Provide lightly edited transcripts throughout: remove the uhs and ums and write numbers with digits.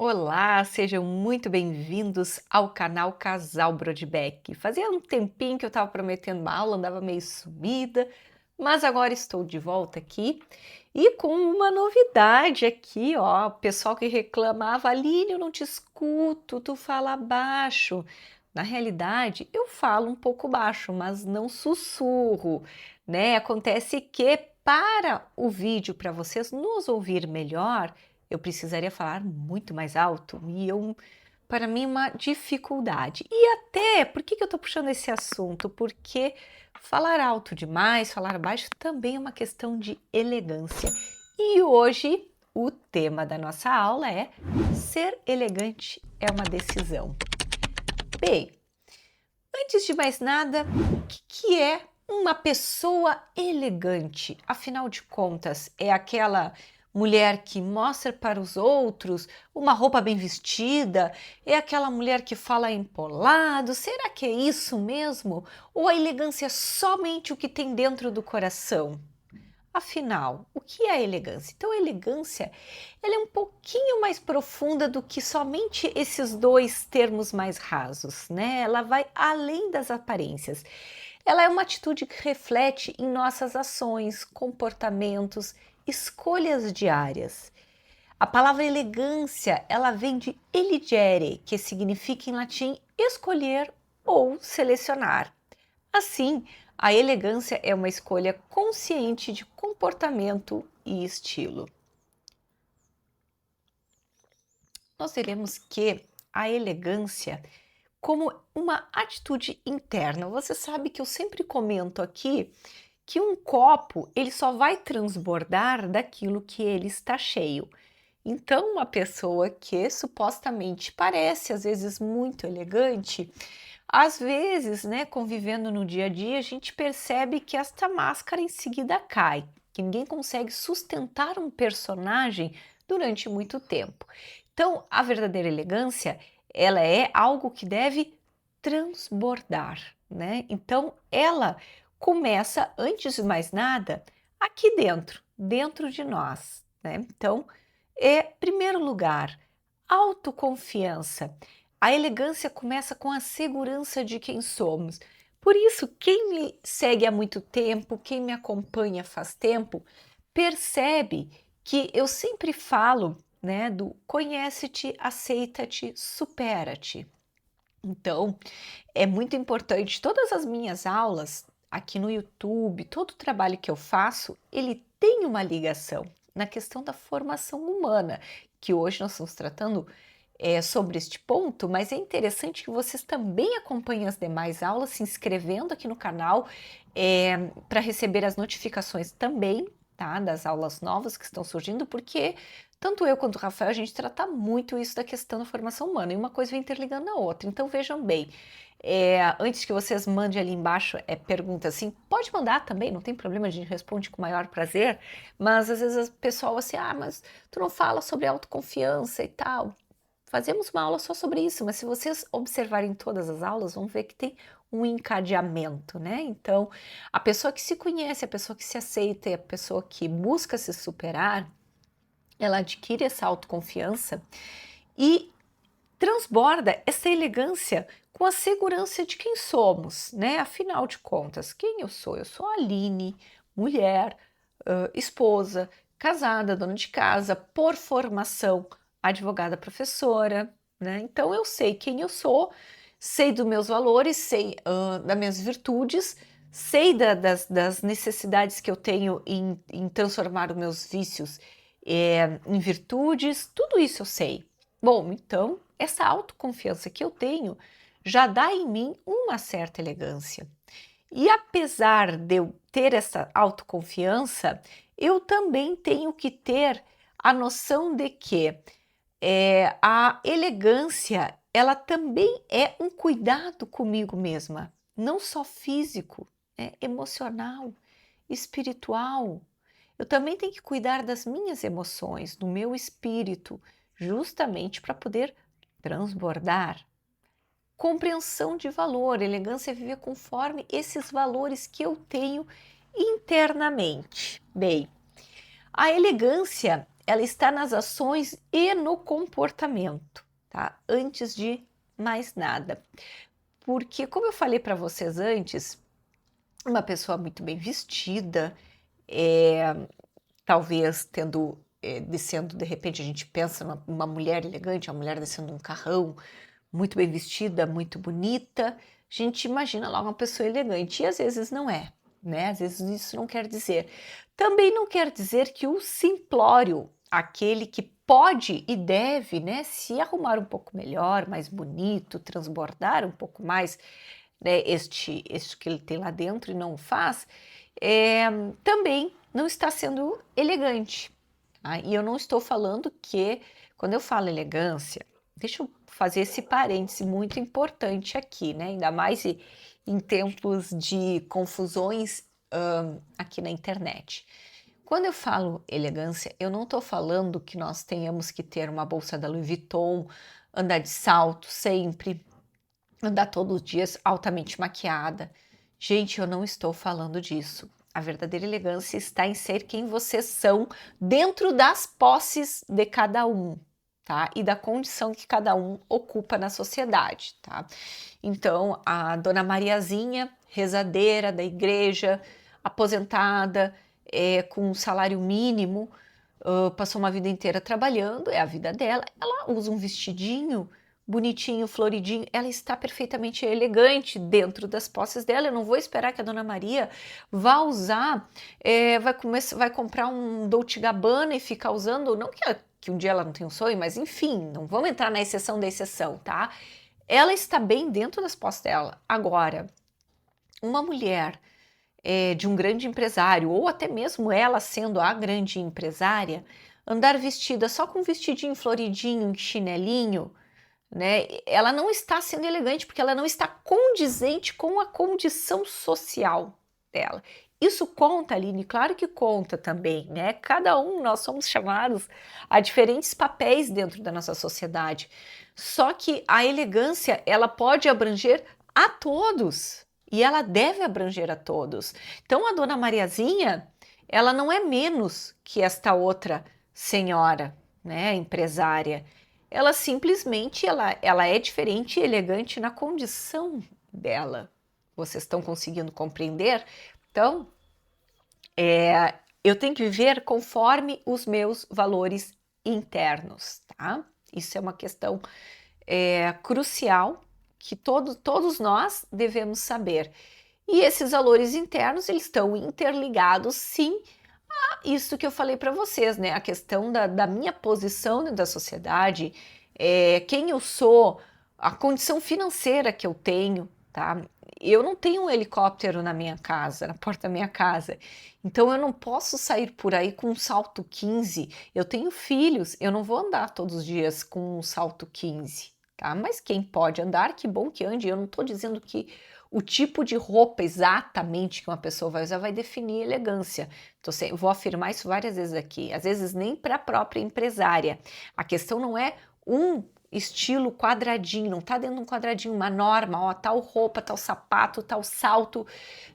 Olá, sejam muito bem-vindos ao canal Casal Brodbeck. Fazia um tempinho que eu estava prometendo uma aula, andava meio sumida, mas agora estou de volta aqui e com uma novidade aqui, ó. O pessoal que reclamava, Aline, eu não te escuto, tu fala baixo. Na realidade, eu falo um pouco baixo, mas não sussurro, né? Acontece que para o vídeo, para vocês nos ouvir melhor, eu precisaria falar muito mais alto e para mim, uma dificuldade. E até, por que eu estou puxando esse assunto? Porque falar alto demais, falar baixo também é uma questão de elegância. E hoje o tema da nossa aula é ser elegante é uma decisão. Bem, antes de mais nada, o que é uma pessoa elegante? Afinal de contas, é aquela mulher que mostra para os outros uma roupa bem vestida? É aquela mulher que fala empolado? Será que é isso mesmo? Ou a elegância é somente o que tem dentro do coração? Afinal, o que é a elegância? Então, a elegância ela é um pouquinho mais profunda do que somente esses dois termos mais rasos, né? Ela vai além das aparências. Ela é uma atitude que reflete em nossas ações, comportamentos, escolhas diárias. A palavra elegância, ela vem de eligere, que significa em latim escolher ou selecionar. Assim, a elegância é uma escolha consciente de comportamento e estilo. Nós teremos que a elegância como uma atitude interna. Você sabe que eu sempre comento aqui que um copo ele só vai transbordar daquilo que ele está cheio. Então, uma pessoa que supostamente parece às vezes muito elegante, às vezes, né, convivendo no dia a dia, a gente percebe que esta máscara em seguida cai, que ninguém consegue sustentar um personagem durante muito tempo. Então, a verdadeira elegância, ela é algo que deve transbordar, né? Então, ela começa, antes de mais nada, aqui dentro, dentro de nós, né? Então, primeiro lugar, autoconfiança. A elegância começa com a segurança de quem somos. Por isso, quem me segue há muito tempo, quem me acompanha faz tempo, percebe que eu sempre falo, né, do conhece-te, aceita-te, supera-te. Então, é muito importante, todas as minhas aulas aqui no YouTube, todo o trabalho que eu faço, ele tem uma ligação na questão da formação humana, que hoje nós estamos tratando sobre este ponto, mas é interessante que vocês também acompanhem as demais aulas, se inscrevendo aqui no canal para receber as notificações também, tá, das aulas novas que estão surgindo, porque tanto eu quanto o Rafael, a gente trata muito isso da questão da formação humana, e uma coisa vai interligando a outra. Então vejam bem, antes que vocês mandem ali embaixo pergunta assim, pode mandar também, não tem problema, a gente responde com o maior prazer, mas às vezes o pessoal assim, mas tu não fala sobre autoconfiança e tal. Fazemos uma aula só sobre isso, mas se vocês observarem todas as aulas, vão ver que tem um encadeamento, né? Então, a pessoa que se conhece, a pessoa que se aceita e a pessoa que busca se superar, ela adquire essa autoconfiança e transborda essa elegância com a segurança de quem somos, né? Afinal de contas, quem eu sou? Eu sou a Aline, mulher, esposa, casada, dona de casa, por formação, advogada professora, né? Então eu sei quem eu sou, sei dos meus valores, sei das minhas virtudes, sei das necessidades que eu tenho em transformar os meus vícios em virtudes, tudo isso eu sei. Bom, então essa autoconfiança que eu tenho já dá em mim uma certa elegância. E apesar de eu ter essa autoconfiança, eu também tenho que ter a noção de que a elegância, ela também é um cuidado comigo mesma, não só físico, emocional, espiritual. Eu também tenho que cuidar das minhas emoções, do meu espírito, justamente para poder transbordar. Compreensão de valor, elegância é viver conforme esses valores que eu tenho internamente. Bem, a elegância, ela está nas ações e no comportamento, tá? Antes de mais nada. Porque, como eu falei para vocês antes, uma pessoa muito bem vestida, talvez descendo, de repente a gente pensa numa mulher elegante, uma mulher descendo um carrão, muito bem vestida, muito bonita, a gente imagina lá uma pessoa elegante, e às vezes não é, né? Às vezes isso não quer dizer. Também não quer dizer que o simplório, aquele que pode e deve, né, se arrumar um pouco melhor, mais bonito, transbordar um pouco mais, né, este que ele tem lá dentro e não o faz, também não está sendo elegante. Tá? E eu não estou falando que, quando eu falo elegância, deixa eu fazer esse parêntese muito importante aqui, né? Ainda mais em tempos de confusões aqui na internet. Quando eu falo elegância, eu não estou falando que nós tenhamos que ter uma bolsa da Louis Vuitton, andar de salto sempre, andar todos os dias altamente maquiada. Gente, eu não estou falando disso. A verdadeira elegância está em ser quem vocês são dentro das posses de cada um, tá? E da condição que cada um ocupa na sociedade, tá? Então, a dona Mariazinha, rezadeira da igreja, aposentada, com um salário mínimo, passou uma vida inteira trabalhando, é a vida dela, ela usa um vestidinho bonitinho, floridinho, ela está perfeitamente elegante dentro das posses dela. Eu não vou esperar que a Dona Maria vá usar, vai comprar um Dolce Gabbana e ficar usando, não que um dia ela não tenha um sonho, mas enfim, não vamos entrar na exceção da exceção, tá? Ela está bem dentro das posses dela. Agora, uma mulher de um grande empresário, ou até mesmo ela sendo a grande empresária, andar vestida só com um vestidinho floridinho, um chinelinho, né? Ela não está sendo elegante porque ela não está condizente com a condição social dela. Isso conta, Aline? Claro que conta também, né? Cada um, nós somos chamados a diferentes papéis dentro da nossa sociedade. Só que a elegância, ela pode abranger a todos e ela deve abranger a todos. Então, a dona Mariazinha, ela não é menos que esta outra senhora, né, empresária. Ela simplesmente ela é diferente e elegante na condição dela. Vocês estão conseguindo compreender? Então, eu tenho que viver conforme os meus valores internos, tá? Isso é uma questão crucial que todos nós devemos saber. E esses valores internos, eles estão interligados, sim, a isso que eu falei para vocês, né? A questão da minha posição dentro da sociedade, quem eu sou, a condição financeira que eu tenho, tá? Eu não tenho um helicóptero na minha casa, na porta da minha casa. Então eu não posso sair por aí com um salto 15. Eu tenho filhos, eu não vou andar todos os dias com um salto 15, tá? Mas quem pode andar, que bom que ande. Eu não estou dizendo que o tipo de roupa exatamente que uma pessoa vai usar vai definir elegância. Eu vou afirmar isso várias vezes aqui. Às vezes nem para a própria empresária. A questão não é um estilo quadradinho, não está dentro de um quadradinho, uma norma, ó, tal roupa, tal sapato, tal salto,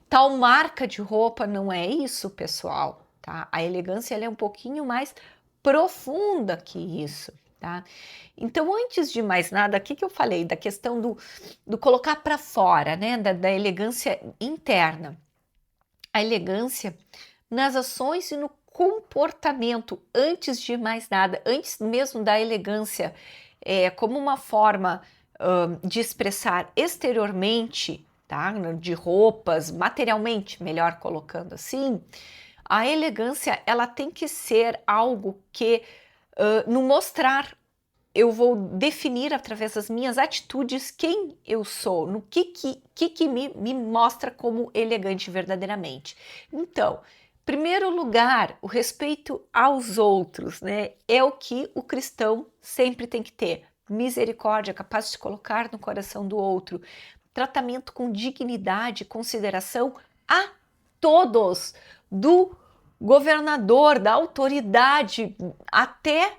tal marca de roupa, não é isso, pessoal, tá? A elegância ela é um pouquinho mais profunda que isso, tá? Então, antes de mais nada, o que eu falei da questão do colocar para fora, né, da elegância interna. A elegância nas ações e no comportamento, antes de mais nada, antes mesmo da elegância, como uma forma de expressar exteriormente, tá? De roupas, materialmente, melhor colocando assim, a elegância ela tem que ser algo que no mostrar eu vou definir através das minhas atitudes quem eu sou, no que me mostra como elegante verdadeiramente. Então, primeiro lugar, o respeito aos outros, né? É o que o cristão sempre tem que ter. Misericórdia, capaz de se colocar no coração do outro. Tratamento com dignidade, consideração a todos, do governador, da autoridade, até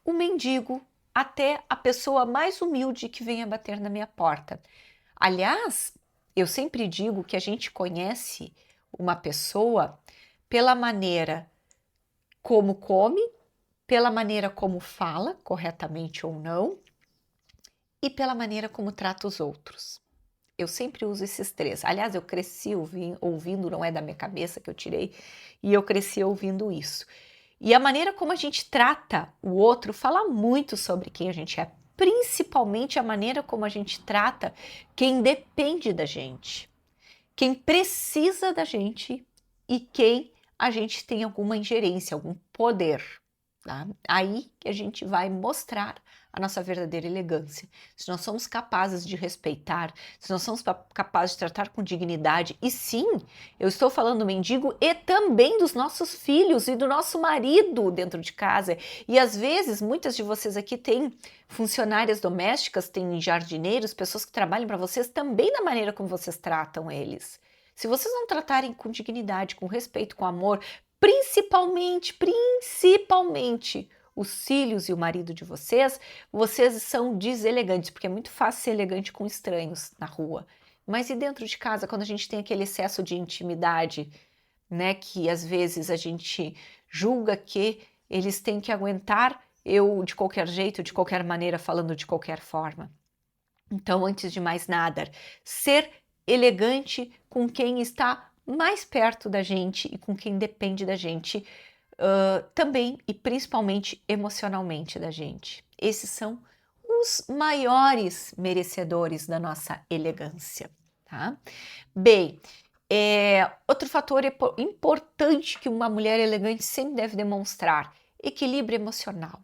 o mendigo, até a pessoa mais humilde que venha bater na minha porta. Aliás, eu sempre digo que a gente conhece uma pessoa pela maneira como come, pela maneira como fala, corretamente ou não, e pela maneira como trata os outros. Eu sempre uso esses três. Aliás, eu cresci ouvindo, não é da minha cabeça que eu tirei, e eu cresci ouvindo isso. E a maneira como a gente trata o outro fala muito sobre quem a gente é, principalmente a maneira como a gente trata quem depende da gente, quem precisa da gente e quem a gente tem alguma ingerência, algum poder. Tá? Aí que a gente vai mostrar a nossa verdadeira elegância. Se nós somos capazes de respeitar, se nós somos capazes de tratar com dignidade, e sim, eu estou falando do mendigo e também dos nossos filhos e do nosso marido dentro de casa. E às vezes, muitas de vocês aqui têm funcionárias domésticas, têm jardineiros, pessoas que trabalham para vocês também da maneira como vocês tratam eles. Se vocês não tratarem com dignidade, com respeito, com amor, principalmente os filhos e o marido de vocês, vocês são deselegantes, porque é muito fácil ser elegante com estranhos na rua. Mas e dentro de casa, quando a gente tem aquele excesso de intimidade, né, que às vezes a gente julga que eles têm que aguentar eu de qualquer jeito, de qualquer maneira, falando de qualquer forma. Então, antes de mais nada, ser elegante com quem está mais perto da gente e com quem depende da gente, também e principalmente emocionalmente da gente. Esses são os maiores merecedores da nossa elegância, tá? Bem, outro fator importante que uma mulher elegante sempre deve demonstrar: equilíbrio emocional.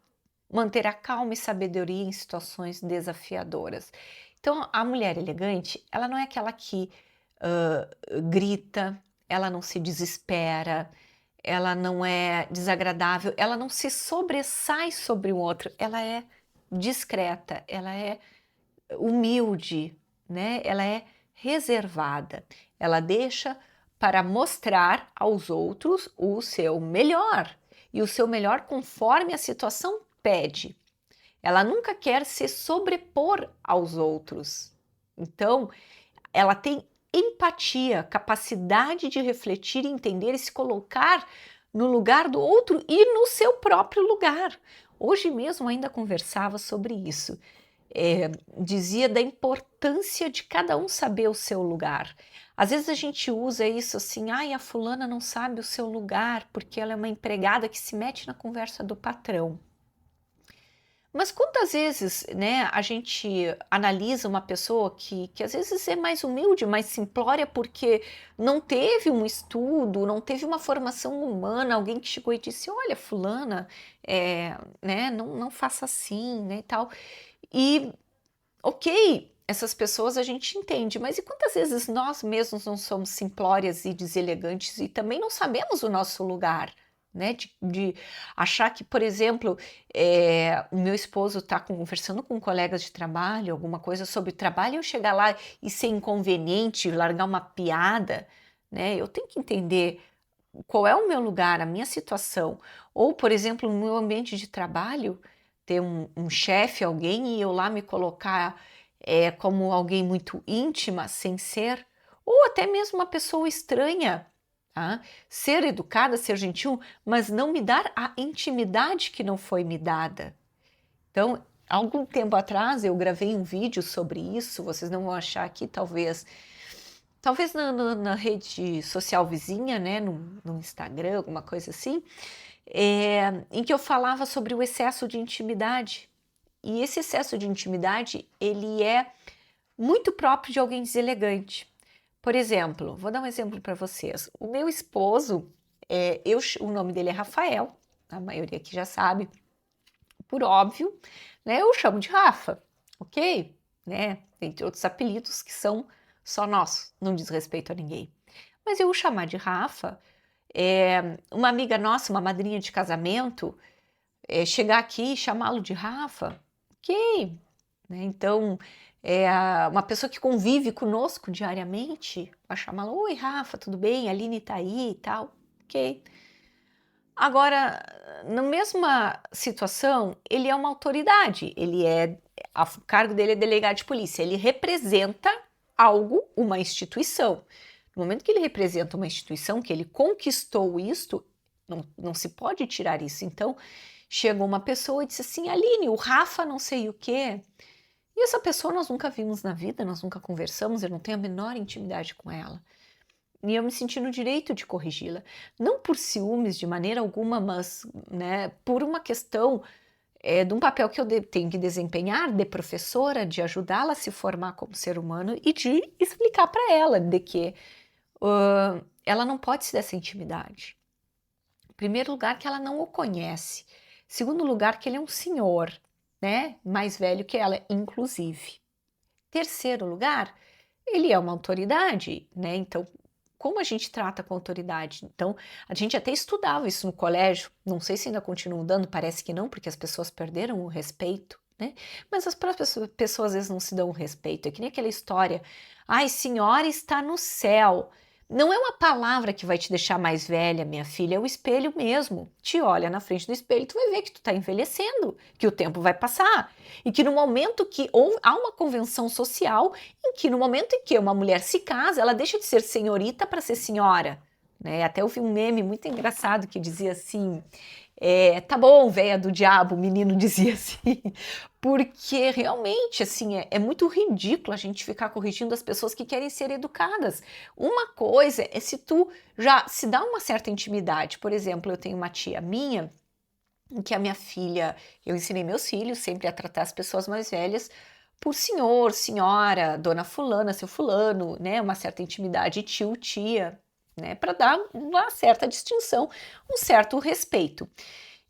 Manter a calma e sabedoria em situações desafiadoras. Então, a mulher elegante, ela não é aquela que grita, ela não se desespera, ela não é desagradável, ela não se sobressai sobre o outro, ela é discreta, ela é humilde, né? Ela é reservada, ela deixa para mostrar aos outros o seu melhor, e o seu melhor conforme a situação pede. Ela nunca quer se sobrepor aos outros. Então, ela tem empatia, capacidade de refletir, entender e se colocar no lugar do outro e no seu próprio lugar. Hoje mesmo ainda conversava sobre isso. Dizia da importância de cada um saber o seu lugar. Às vezes a gente usa isso assim, ai, a fulana não sabe o seu lugar porque ela é uma empregada que se mete na conversa do patrão. Mas quantas vezes, né, a gente analisa uma pessoa que às vezes é mais humilde, mais simplória, porque não teve um estudo, não teve uma formação humana, alguém que chegou e disse, olha, fulana, né, não faça assim, né, e tal. E, ok, essas pessoas a gente entende, mas e quantas vezes nós mesmos não somos simplórias e deselegantes e também não sabemos o nosso lugar? Né, de achar que, por exemplo, o meu esposo está conversando com colegas de trabalho, alguma coisa sobre trabalho, e eu chegar lá e ser inconveniente, largar uma piada, né? Eu tenho que entender qual é o meu lugar, a minha situação. Ou, por exemplo, no meu ambiente de trabalho, ter um chefe, alguém, e eu lá me colocar como alguém muito íntima, sem ser, ou até mesmo uma pessoa estranha. Tá? Ser educada, ser gentil, mas não me dar a intimidade que não foi me dada. Então, algum tempo atrás eu gravei um vídeo sobre isso, vocês não vão achar aqui, talvez na rede social vizinha, né, no Instagram, alguma coisa assim, em que eu falava sobre o excesso de intimidade. E esse excesso de intimidade, ele é muito próprio de alguém deselegante. Por exemplo, vou dar um exemplo para vocês. O meu esposo, o nome dele é Rafael, a maioria aqui já sabe, por óbvio, né? Eu chamo de Rafa, ok? Né? Entre outros apelidos que são só nossos, não diz respeito a ninguém. Mas eu o chamar de Rafa, uma amiga nossa, uma madrinha de casamento, chegar aqui e chamá-lo de Rafa, ok? Né? Então, uma pessoa que convive conosco diariamente, vai chamá-la, oi Rafa, tudo bem? A Aline tá aí e tal, ok. Agora, na mesma situação, ele é uma autoridade, o cargo dele é delegado de polícia, ele representa algo, uma instituição. No momento que ele representa uma instituição, que ele conquistou isto, não se pode tirar isso. Então, Chegou uma pessoa e disse assim: Aline, o Rafa não sei o quê. E essa pessoa nós nunca vimos na vida, nós nunca conversamos, eu não tenho a menor intimidade com ela. E eu me senti no direito de corrigi-la. Não por ciúmes de maneira alguma, mas né, por uma questão de um papel que eu tenho que desempenhar de professora, de ajudá-la a se formar como ser humano e de explicar para ela de que ela não pode se dar essa intimidade. Em primeiro lugar, que ela não o conhece. Segundo lugar, que ele é um senhor, né, mais velho que ela, inclusive. Terceiro lugar, ele é uma autoridade, né? Então, como a gente trata com autoridade? Então, a gente até estudava isso no colégio, não sei se ainda continuam dando, parece que não, porque as pessoas perderam o respeito, né? Mas as próprias pessoas às vezes não se dão o respeito. É que nem aquela história, ai, senhora está no céu. Não é uma palavra que vai te deixar mais velha, minha filha, é o espelho mesmo. Te olha na frente do espelho, tu vai ver que tu está envelhecendo, que o tempo vai passar. E que no momento que há uma convenção social em que no momento em que uma mulher se casa, ela deixa de ser senhorita para ser senhora. Né? Até eu vi um meme muito engraçado que dizia assim, tá bom, véia do diabo, o menino dizia assim, porque realmente assim é muito ridículo a gente ficar corrigindo as pessoas que querem ser educadas. Uma coisa é se tu já se dá uma certa intimidade. Por exemplo, eu tenho uma tia minha em que a minha filha, eu ensinei meus filhos sempre a tratar as pessoas mais velhas por senhor, senhora, dona fulana, seu fulano, né, uma certa intimidade, tio, tia, né, para dar uma certa distinção, um certo respeito.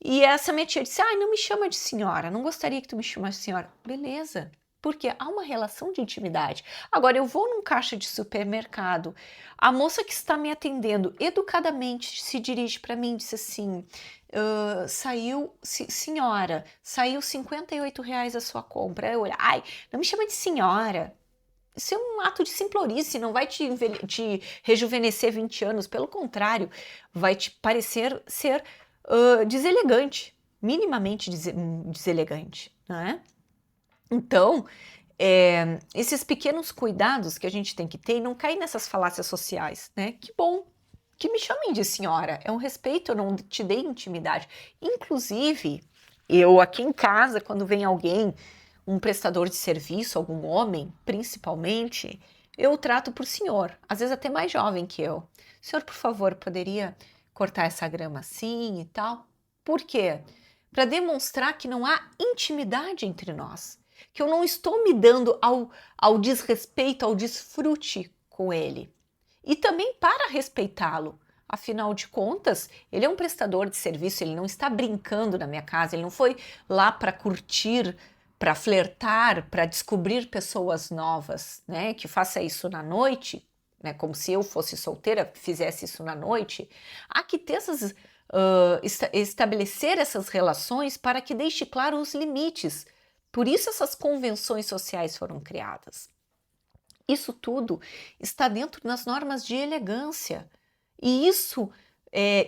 E essa minha tia disse: ai, não me chama de senhora, não gostaria que tu me chamasse de senhora. Beleza, porque há uma relação de intimidade. Agora, eu vou num caixa de supermercado, a moça que está me atendendo educadamente se dirige para mim e disse assim: senhora, saiu R$ 58 a sua compra. Eu olho, ai, não me chama de senhora. Isso é um ato de simplorice, não vai te rejuvenescer 20 anos, pelo contrário, vai te parecer ser deselegante, minimamente deselegante, não é? Então, esses pequenos cuidados que a gente tem que ter e não cair nessas falácias sociais, né? Que bom que me chamem de senhora, é um respeito, eu não te dei intimidade. Inclusive, eu aqui em casa, quando vem alguém, um prestador de serviço, algum homem, principalmente, eu o trato por senhor, às vezes até mais jovem que eu. Senhor, por favor, poderia cortar essa grama assim e tal? Por quê? Para demonstrar que não há intimidade entre nós, que eu não estou me dando ao desrespeito, ao desfrute com ele. E também para respeitá-lo. Afinal de contas, ele é um prestador de serviço, ele não está brincando na minha casa, ele não foi lá para curtir, para flertar, para descobrir pessoas novas, né? Que faça isso na noite, né? Como se eu fosse solteira, fizesse isso na noite. Há que ter estabelecer essas relações para que deixe claro os limites. Por isso essas convenções sociais foram criadas. Isso tudo está dentro das normas de elegância. E isso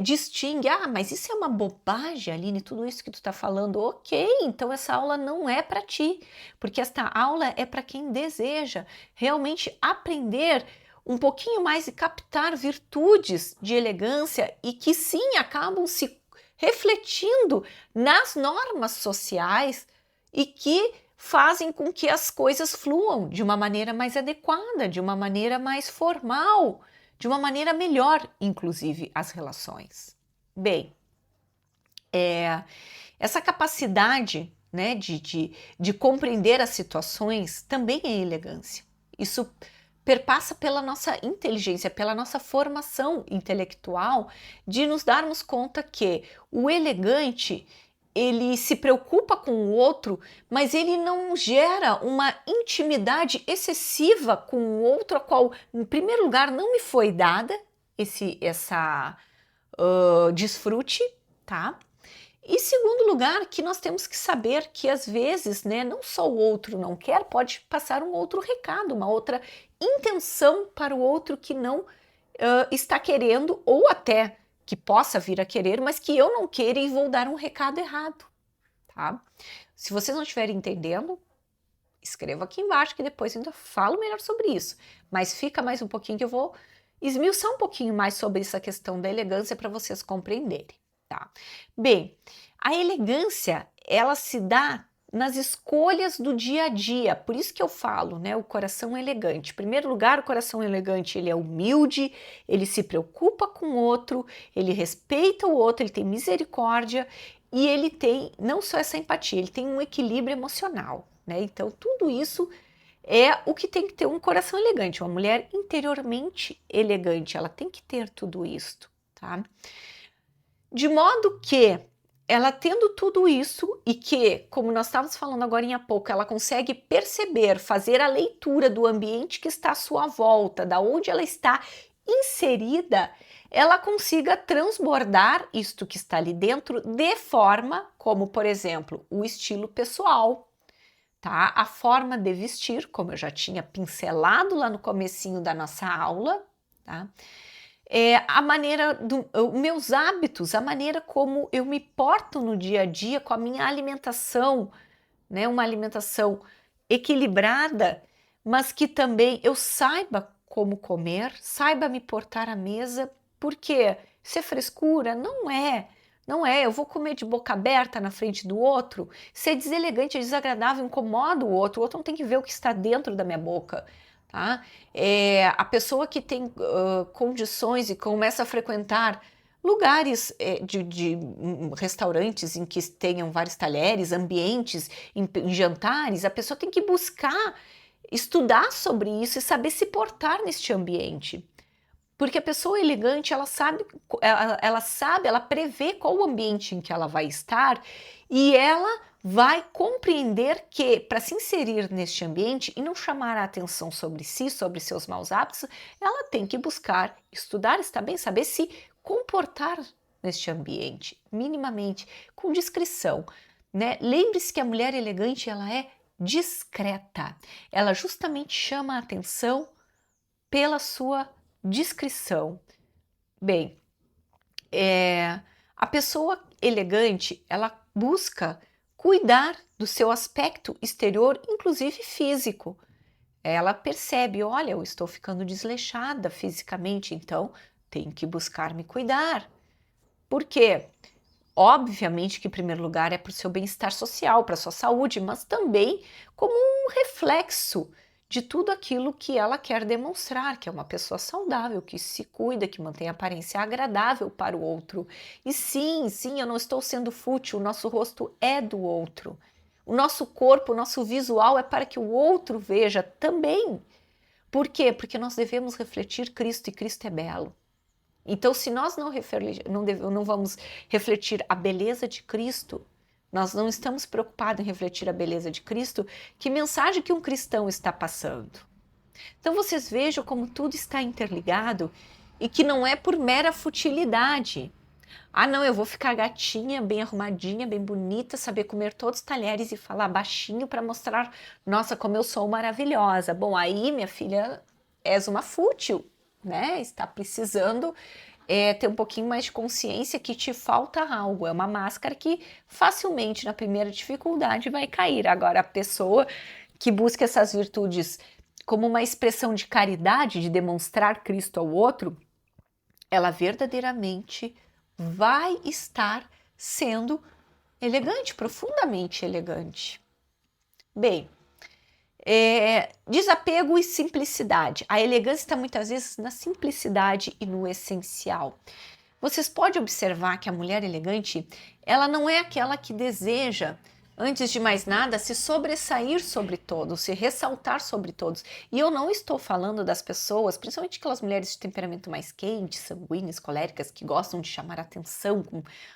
distingue, mas isso é uma bobagem, Aline, tudo isso que tu está falando. Ok, então essa aula não é para ti, porque esta aula é para quem deseja realmente aprender um pouquinho mais e captar virtudes de elegância e que sim acabam se refletindo nas normas sociais e que fazem com que as coisas fluam de uma maneira mais adequada, de uma maneira mais formal, de uma maneira melhor, inclusive, as relações. Bem, essa capacidade, né, de compreender as situações também é elegância. Isso perpassa pela nossa inteligência, pela nossa formação intelectual, de nos darmos conta que o elegante ele se preocupa com o outro, mas ele não gera uma intimidade excessiva com o outro, a qual, em primeiro lugar, não me foi dada essa desfrute, tá? E segundo lugar, que nós temos que saber que às vezes, né, não só o outro não quer, pode passar um outro recado, uma outra intenção para o outro que não está querendo, ou até que possa vir a querer, mas que eu não queira e vou dar um recado errado, tá? Se vocês não estiverem entendendo, escreva aqui embaixo que depois eu ainda falo melhor sobre isso. Mas fica mais um pouquinho que eu vou esmiuçar um pouquinho mais sobre essa questão da elegância para vocês compreenderem, tá? Bem, A elegância, ela se dá nas escolhas do dia a dia, por isso que eu falo, né, o coração elegante. Em primeiro lugar, o coração elegante, ele é humilde, ele se preocupa com o outro, ele respeita o outro, ele tem misericórdia e ele tem não só essa empatia, ele tem um equilíbrio emocional, né? Então, tudo isso é o que tem que ter um coração elegante. Uma mulher interiormente elegante, ela tem que ter tudo isso, tá? De modo que ela tendo tudo isso e que, como nós estávamos falando agora há pouco, ela consegue perceber, fazer a leitura do ambiente que está à sua volta, da onde ela está inserida, ela consiga transbordar isto que está ali dentro de forma como, por exemplo, o estilo pessoal, tá? A forma de vestir, como eu já tinha pincelado lá no comecinho da nossa aula, tá? A maneira meus hábitos, a maneira como eu me porto no dia a dia com a minha alimentação, né? Uma alimentação equilibrada, mas que também eu saiba como comer, saiba me portar à mesa, porque isso é frescura? Não é. Não é, eu vou comer de boca aberta na frente do outro, ser deselegante, é desagradável, incomoda o outro não tem que ver o que está dentro da minha boca. Tá? A pessoa que tem condições e começa a frequentar lugares de restaurantes em que tenham vários talheres, ambientes, em jantares, a pessoa tem que buscar estudar sobre isso e saber se portar neste ambiente. Porque a pessoa elegante, ela prevê qual o ambiente em que ela vai estar e ela vai compreender que, para se inserir neste ambiente e não chamar a atenção sobre si, sobre seus maus hábitos, ela tem que buscar estudar, está bem, saber se comportar neste ambiente, minimamente, com discrição, né? Lembre-se que a mulher elegante, ela é discreta. Ela justamente chama a atenção pela sua discrição. Bem, a pessoa elegante, ela busca cuidar do seu aspecto exterior, inclusive físico. Ela percebe, olha, eu estou ficando desleixada fisicamente, então tenho que buscar me cuidar. Por quê? Obviamente que em primeiro lugar é para o seu bem-estar social, para a sua saúde, mas também como um reflexo de tudo aquilo que ela quer demonstrar, que é uma pessoa saudável, que se cuida, que mantém a aparência agradável para o outro. E sim, eu não estou sendo fútil, o nosso rosto é do outro. O nosso corpo, o nosso visual é para que o outro veja também. Por quê? Porque nós devemos refletir Cristo e Cristo é belo. Então, se nós não vamos refletir a beleza de Cristo, nós não estamos preocupados em refletir a beleza de Cristo, que mensagem que um cristão está passando? Então, vocês vejam como tudo está interligado e que não é por mera futilidade. Ah, não, eu vou ficar gatinha, bem arrumadinha, bem bonita, saber comer todos os talheres e falar baixinho para mostrar, nossa, como eu sou maravilhosa. Bom, aí, minha filha, és uma fútil, né? Está precisando ter um pouquinho mais de consciência que te falta algo. É uma máscara que facilmente, na primeira dificuldade, vai cair. Agora, a pessoa que busca essas virtudes como uma expressão de caridade, de demonstrar Cristo ao outro, ela verdadeiramente vai estar sendo elegante, profundamente elegante. Bem, desapego e simplicidade. A elegância está muitas vezes na simplicidade e no essencial. Vocês podem observar que a mulher elegante, ela não é aquela que deseja, antes de mais nada, se sobressair sobre todos, se ressaltar sobre todos. E eu não estou falando das pessoas, principalmente aquelas mulheres de temperamento mais quente, sanguíneas, coléricas, que gostam de chamar atenção,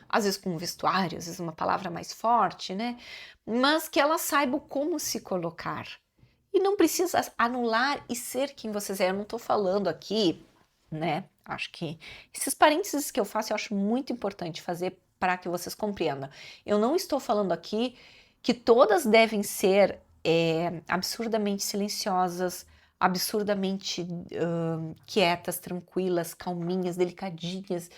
às vezes com um vestuário, às vezes uma palavra mais forte, né? Mas que elas saibam como se colocar. E não precisa anular e ser quem vocês é. Eu não estou falando aqui, né? Acho que esses parênteses que eu faço, eu acho muito importante fazer para que vocês compreendam. Eu não estou falando aqui que todas devem ser absurdamente silenciosas, absurdamente quietas, tranquilas, calminhas, delicadinhas,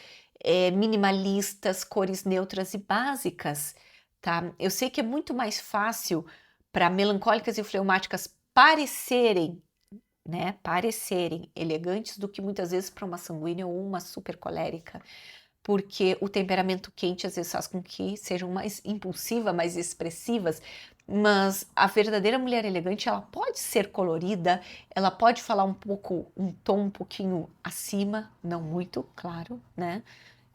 minimalistas, cores neutras e básicas, tá? Eu sei que é muito mais fácil para melancólicas e fleumáticas parecerem, né, parecerem elegantes do que muitas vezes para uma sanguínea ou uma super colérica. porque o temperamento quente às vezes faz com que sejam mais impulsivas, mais expressivas, mas a verdadeira mulher elegante, ela pode ser colorida, ela pode falar um tom um pouquinho acima, não muito, claro, né?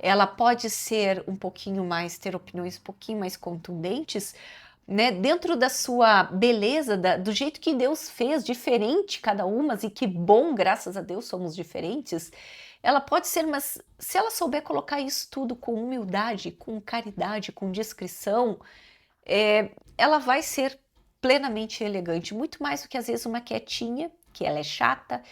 Ela pode ser um pouquinho mais, ter opiniões um pouquinho mais contundentes, né? Dentro da sua beleza, do jeito que Deus fez, diferente cada uma, e que bom, graças a Deus somos diferentes. Ela pode ser, mas se ela souber colocar isso tudo com humildade, com caridade, com discrição, ela vai ser plenamente elegante, muito mais do que às vezes uma quietinha, que ela é chata,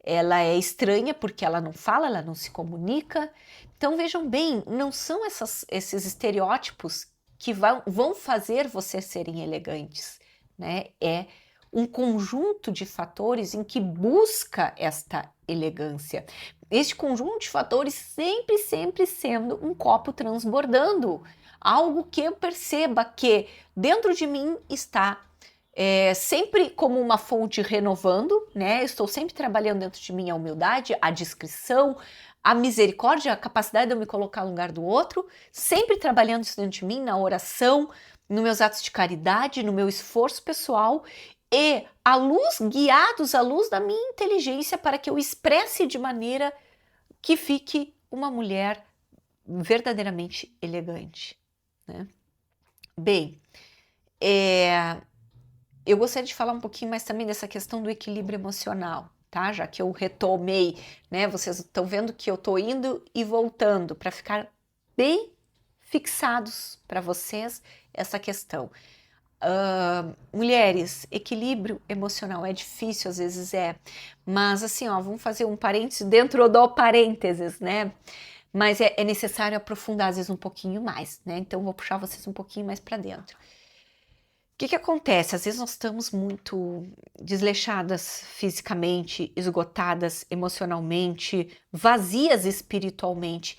ela é estranha porque ela não fala, ela não se comunica. Então vejam bem, não são esses estereótipos que vão fazer vocês serem elegantes, né? É um conjunto de fatores em que busca esta elegância. Este conjunto de fatores sempre, sempre sendo um copo transbordando, algo que eu perceba que dentro de mim está sempre como uma fonte renovando, né? Eu estou sempre trabalhando dentro de mim a humildade, a discrição, a misericórdia, a capacidade de eu me colocar no lugar do outro, sempre trabalhando isso dentro de mim, na oração, nos meus atos de caridade, no meu esforço pessoal e à luz, guiados à luz da minha inteligência para que eu expresse de maneira que fique uma mulher verdadeiramente elegante, né? Bem, eu gostaria de falar um pouquinho mais também dessa questão do equilíbrio emocional, tá? Já que eu retomei, né? Vocês estão vendo que eu estou indo e voltando para ficar bem fixados para vocês essa questão. Mulheres, equilíbrio emocional é difícil, às vezes mas assim, ó, vamos fazer um parênteses dentro do parênteses, né? Mas é necessário aprofundar às vezes um pouquinho mais, né? Então vou puxar vocês um pouquinho mais para dentro. O que acontece? Às vezes nós estamos muito desleixadas fisicamente, esgotadas emocionalmente, vazias espiritualmente.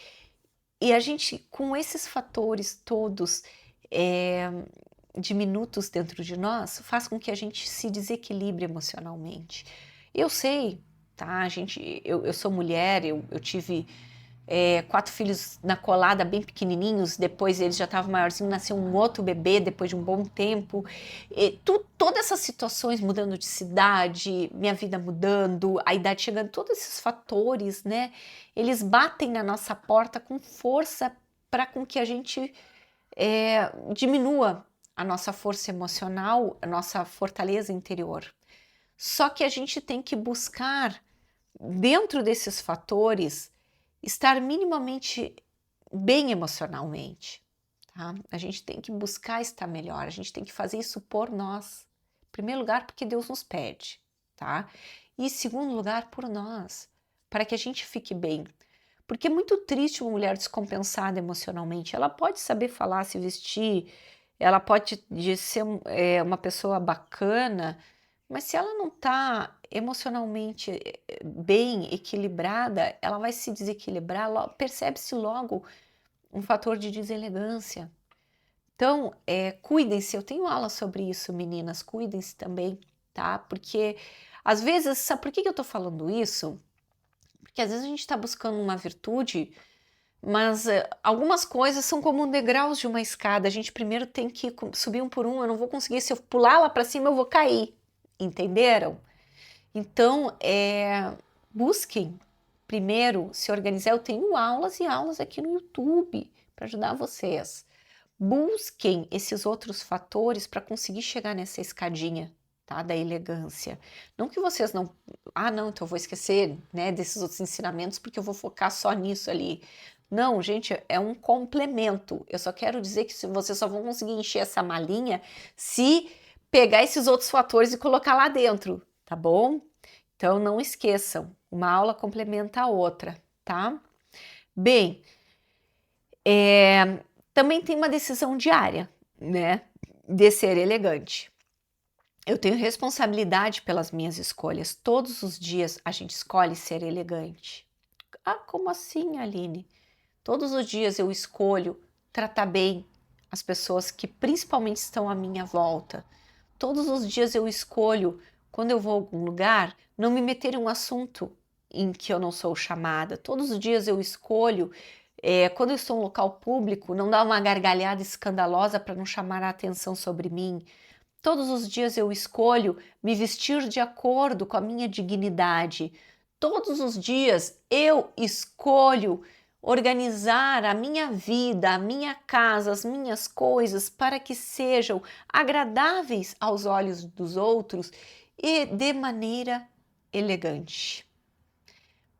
E a gente, com esses fatores todos diminutos dentro de nós, faz com que a gente se desequilibre emocionalmente. Eu sei, tá? Eu sou mulher, eu tive 4 filhos na colada, bem pequenininhos, depois eles já estavam maiorzinhos, nasceu um outro bebê depois de um bom tempo. Todas essas situações, mudando de cidade, minha vida mudando, a idade chegando, todos esses fatores, né? Eles batem na nossa porta com força para com que a gente diminua a nossa força emocional, a nossa fortaleza interior. Só que a gente tem que buscar, dentro desses fatores, estar minimamente bem emocionalmente, tá? A gente tem que buscar estar melhor, a gente tem que fazer isso por nós. Em primeiro lugar, porque Deus nos pede, tá? E em segundo lugar, por nós, para que a gente fique bem. Porque é muito triste uma mulher descompensada emocionalmente. Ela pode saber falar, se vestir, ela pode ser uma pessoa bacana, mas se ela não está emocionalmente bem equilibrada, ela vai se desequilibrar, percebe-se logo um fator de deselegância. Então, cuidem-se, eu tenho aula sobre isso, meninas, cuidem-se também, tá? Porque, às vezes, sabe por que eu tô falando isso? Porque às vezes a gente está buscando uma virtude, mas algumas coisas são como degraus de uma escada, a gente primeiro tem que subir um por um, eu não vou conseguir, se eu pular lá para cima eu vou cair. Entenderam? Então, busquem primeiro se organizar. Eu tenho aulas e aulas aqui no YouTube para ajudar vocês. Busquem esses outros fatores para conseguir chegar nessa escadinha, tá? Da elegância. Não que vocês não... não, então eu vou esquecer, né, desses outros ensinamentos porque eu vou focar só nisso ali. Não, gente, é um complemento. Eu só quero dizer que vocês só vão conseguir encher essa malinha se pegar esses outros fatores e colocar lá dentro, tá bom? Então não esqueçam, uma aula complementa a outra, tá? Bem, também tem uma decisão diária, né? De ser elegante. Eu tenho responsabilidade pelas minhas escolhas. Todos os dias a gente escolhe ser elegante. Ah, como assim, Aline? Todos os dias eu escolho tratar bem as pessoas que principalmente estão à minha volta. Todos os dias eu escolho, quando eu vou a algum lugar, não me meter em um assunto em que eu não sou chamada. Todos os dias eu escolho Quando eu estou em um local público, não dar uma gargalhada escandalosa para não chamar a atenção sobre mim. Todos os dias eu escolho me vestir de acordo com a minha dignidade. Todos os dias eu escolho organizar a minha vida, a minha casa, as minhas coisas para que sejam agradáveis aos olhos dos outros e de maneira elegante.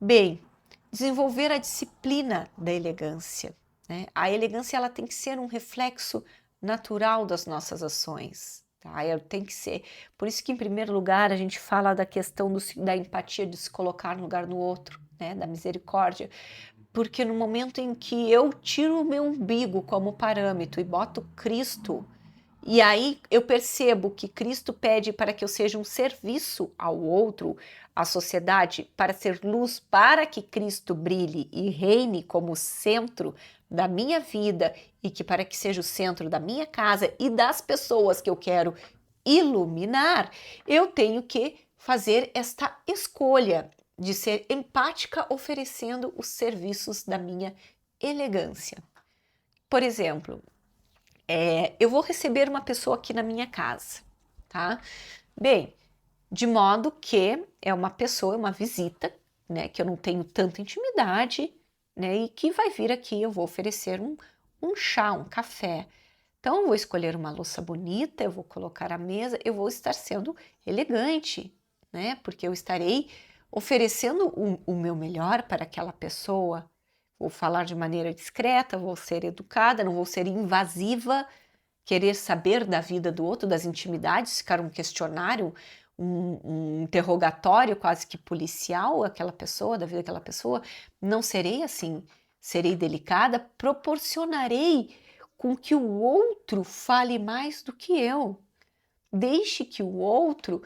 Bem, desenvolver a disciplina da elegância, né? A elegância ela tem que ser um reflexo natural das nossas ações. Tá? Ela tem que ser. Por isso que, em primeiro lugar, a gente fala da questão da empatia, de se colocar no lugar do outro, né? Da misericórdia. Porque no momento em que eu tiro o meu umbigo como parâmetro e boto Cristo, e aí eu percebo que Cristo pede para que eu seja um serviço ao outro, à sociedade, para ser luz, para que Cristo brilhe e reine como centro da minha vida e que para que seja o centro da minha casa e das pessoas que eu quero iluminar, eu tenho que fazer esta escolha de ser empática oferecendo os serviços da minha elegância. Por exemplo, eu vou receber uma pessoa aqui na minha casa, tá? Bem, de modo que é uma pessoa, uma visita, né, que eu não tenho tanta intimidade, né, e que vai vir aqui, eu vou oferecer um chá, um café. Então, eu vou escolher uma louça bonita, eu vou colocar a mesa, eu vou estar sendo elegante, né, porque eu estarei oferecendo o meu melhor para aquela pessoa. Vou falar de maneira discreta, vou ser educada, não vou ser invasiva, querer saber da vida do outro, das intimidades, ficar um questionário, um interrogatório quase que policial aquela pessoa, da vida daquela pessoa. Não serei assim, serei delicada, proporcionarei com que o outro fale mais do que eu. Deixe que o outro,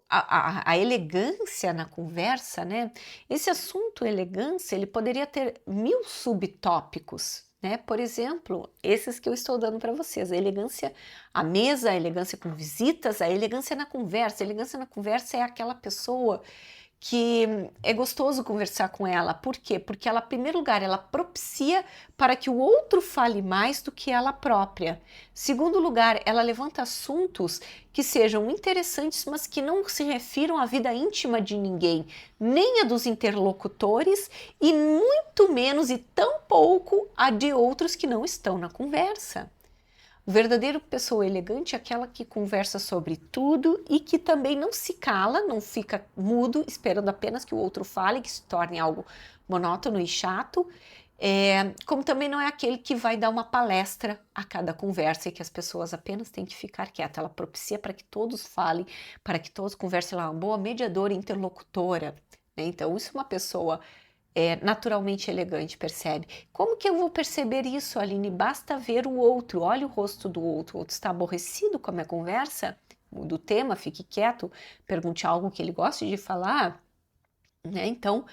a elegância na conversa, né? Esse assunto elegância, ele poderia ter 1000 subtópicos, né? Por exemplo, esses que eu estou dando para vocês, a elegância à mesa, a elegância com visitas, a elegância na conversa. A elegância na conversa é aquela pessoa que é gostoso conversar com ela. Por quê? Porque ela, em primeiro lugar, ela propicia para que o outro fale mais do que ela própria. Segundo lugar, ela levanta assuntos que sejam interessantes, mas que não se refiram à vida íntima de ninguém, nem a dos interlocutores e muito menos e tão pouco a de outros que não estão na conversa. O verdadeiro pessoa elegante é aquela que conversa sobre tudo e que também não se cala, não fica mudo, esperando apenas que o outro fale, que se torne algo monótono e chato, como também não é aquele que vai dar uma palestra a cada conversa e que as pessoas apenas têm que ficar quietas. Ela propicia para que todos falem, para que todos conversem. Ela é uma boa mediadora e interlocutora, né? Então, isso é uma pessoa naturalmente elegante, percebe? Como que eu vou perceber isso, Aline? Basta ver o outro, olha o rosto do outro. O outro está aborrecido com a minha conversa? Muda o tema, fique quieto, pergunte algo que ele goste de falar, né? Então,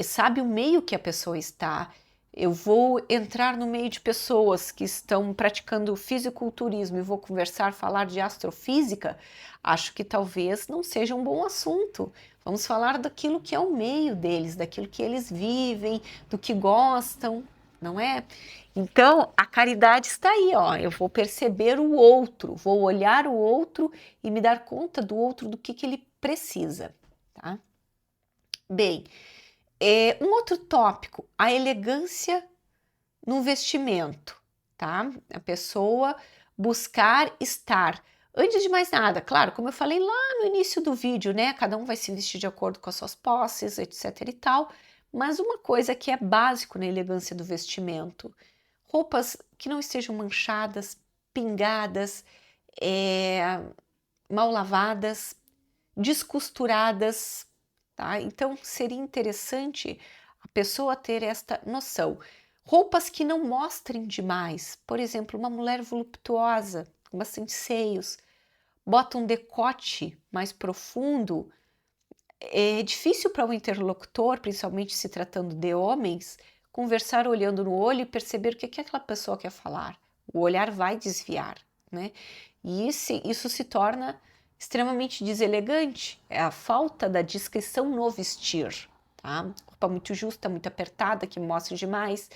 sabe o meio que a pessoa está. Eu vou entrar no meio de pessoas que estão praticando fisiculturismo e vou conversar, falar de astrofísica, acho que talvez não seja um bom assunto. Vamos falar daquilo que é o meio deles, daquilo que eles vivem, do que gostam, não é? Então, a caridade está aí, ó. Eu vou perceber o outro, vou olhar o outro e me dar conta do outro, do que ele precisa, tá? Bem, um outro tópico, a elegância no vestimento, tá? A pessoa buscar estar. Antes de mais nada, claro, como eu falei lá no início do vídeo, né? Cada um vai se vestir de acordo com as suas posses, etc e tal. Mas uma coisa que é básico na elegância do vestimento: roupas que não estejam manchadas, pingadas, mal lavadas, descosturadas, tá? Então seria interessante a pessoa ter esta noção. Roupas que não mostrem demais, por exemplo, uma mulher voluptuosa, com bastante seios, bota um decote mais profundo. É difícil para o interlocutor, principalmente se tratando de homens, conversar olhando no olho e perceber o que aquela pessoa quer falar. O olhar vai desviar, né? E isso se torna extremamente deselegante. É a falta da discrição no vestir, tá? roupa muito justa, muito apertada, que mostre demais.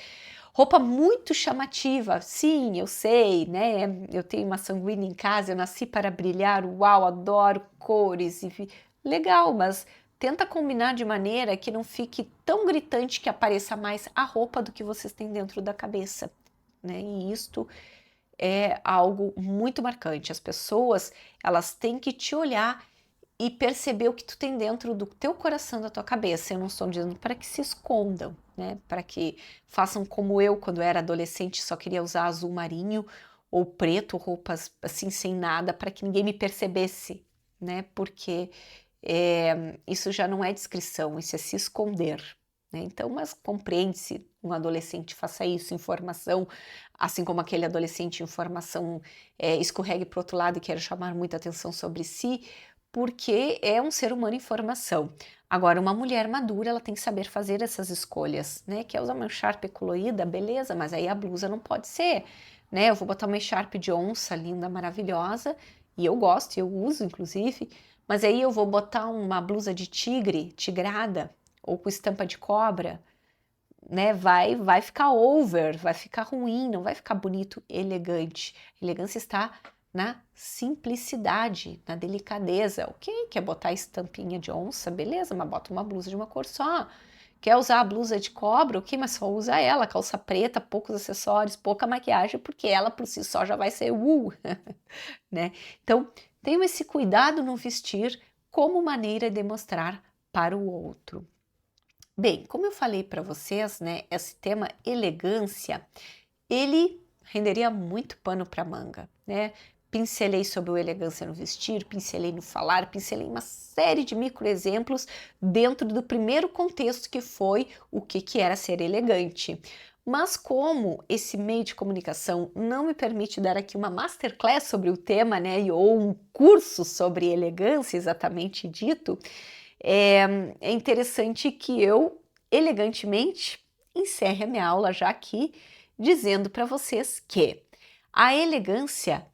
Roupa muito chamativa, sim, eu sei, né? Eu tenho uma sanguínea em casa, eu nasci para brilhar, uau, adoro cores, enfim. Legal, mas tenta combinar de maneira que não fique tão gritante que apareça mais a roupa do que vocês têm dentro da cabeça, né? E isto é algo muito marcante. As pessoas, elas têm que te olhar e perceber o que tu tem dentro do teu coração, da tua cabeça. Eu não estou dizendo para que se escondam, né? Para que façam como eu, quando era adolescente, só queria usar azul marinho ou preto, roupas assim sem nada, para que ninguém me percebesse, né? Porque isso já não é descrição, isso é se esconder, né? Então, mas compreende-se um adolescente faça isso, informação, assim como aquele adolescente em formação escorregue para o outro lado e quer chamar muita atenção sobre si, porque é um ser humano em formação. Agora, uma mulher madura, ela tem que saber fazer essas escolhas, né? Quer usar uma echarpe colorida, beleza, mas aí a blusa não pode ser, né? Eu vou botar uma echarpe de onça linda, maravilhosa, e eu gosto, eu uso inclusive, mas aí eu vou botar uma blusa de tigre, tigrada, ou com estampa de cobra, né? Vai ficar over, vai ficar ruim, não vai ficar bonito, elegante. Elegância está na simplicidade, na delicadeza. Ok, quer botar estampinha de onça, beleza, mas bota uma blusa de uma cor só. Quer usar a blusa de cobra, ok, mas só usa ela, calça preta, poucos acessórios, pouca maquiagem, porque ela por si só já vai ser né? Então, tenham esse cuidado no vestir como maneira de mostrar para o outro. Bem, como eu falei para vocês, né, esse tema elegância, ele renderia muito pano para manga, né? Pincelei sobre o elegância no vestir, pincelei no falar, pincelei uma série de microexemplos dentro do primeiro contexto que foi o que era ser elegante. Mas como esse meio de comunicação não me permite dar aqui uma masterclass sobre o tema, né, ou um curso sobre elegância exatamente dito, é interessante que eu, elegantemente, encerre a minha aula já aqui, dizendo para vocês que a elegância,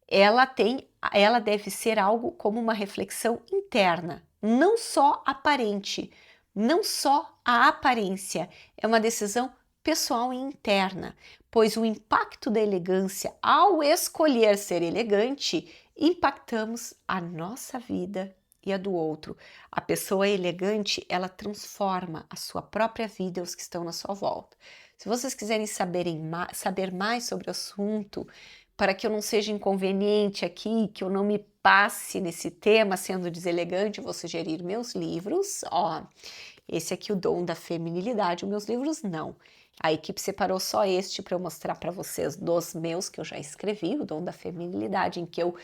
ela deve ser algo como uma reflexão interna, não só aparente, não só a aparência, é uma decisão pessoal e interna, pois o impacto da elegância ao escolher ser elegante, impactamos a nossa vida e a do outro. A pessoa elegante, ela transforma a sua própria vida e os que estão na sua volta. Se vocês quiserem saber mais sobre o assunto, para que eu não seja inconveniente aqui, que eu não me passe nesse tema sendo deselegante, eu vou sugerir meus livros. Ó, esse aqui, O Dom da Feminilidade, os meus livros não. A equipe separou só este para eu mostrar para vocês dos meus que eu já escrevi, O Dom da Feminilidade, em que eu,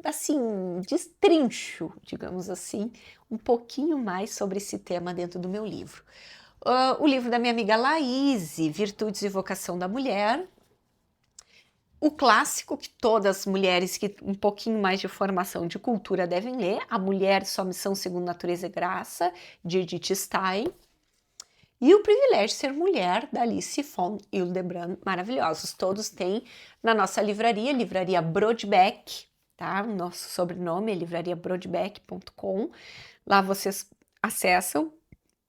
assim, destrincho, digamos assim, um pouquinho mais sobre esse tema dentro do meu livro. O livro da minha amiga Laís, Virtudes e Vocação da Mulher. O clássico que todas as mulheres que um pouquinho mais de formação de cultura devem ler, A Mulher, Sua Missão Segundo Natureza e Graça, de Edith Stein. E O Privilégio de Ser Mulher, da Alice von Hildebrand, maravilhosos. Todos têm na nossa livraria, Livraria Brodbeck, tá? O nosso sobrenome é livrariabrodbeck.com. Lá vocês acessam,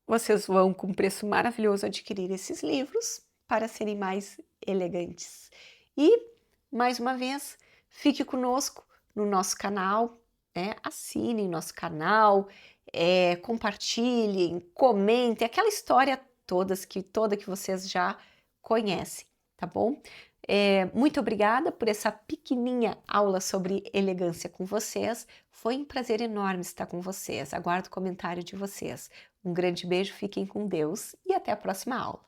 vocês vão com preço maravilhoso adquirir esses livros para serem mais elegantes. E, mais uma vez, fique conosco no nosso canal, né? Assinem nosso canal, compartilhem, comentem, aquela história toda que vocês já conhecem, tá bom? Muito obrigada por essa pequenininha aula sobre elegância com vocês. Foi um prazer enorme estar com vocês. Aguardo o comentário de vocês. Um grande beijo, fiquem com Deus e até a próxima aula.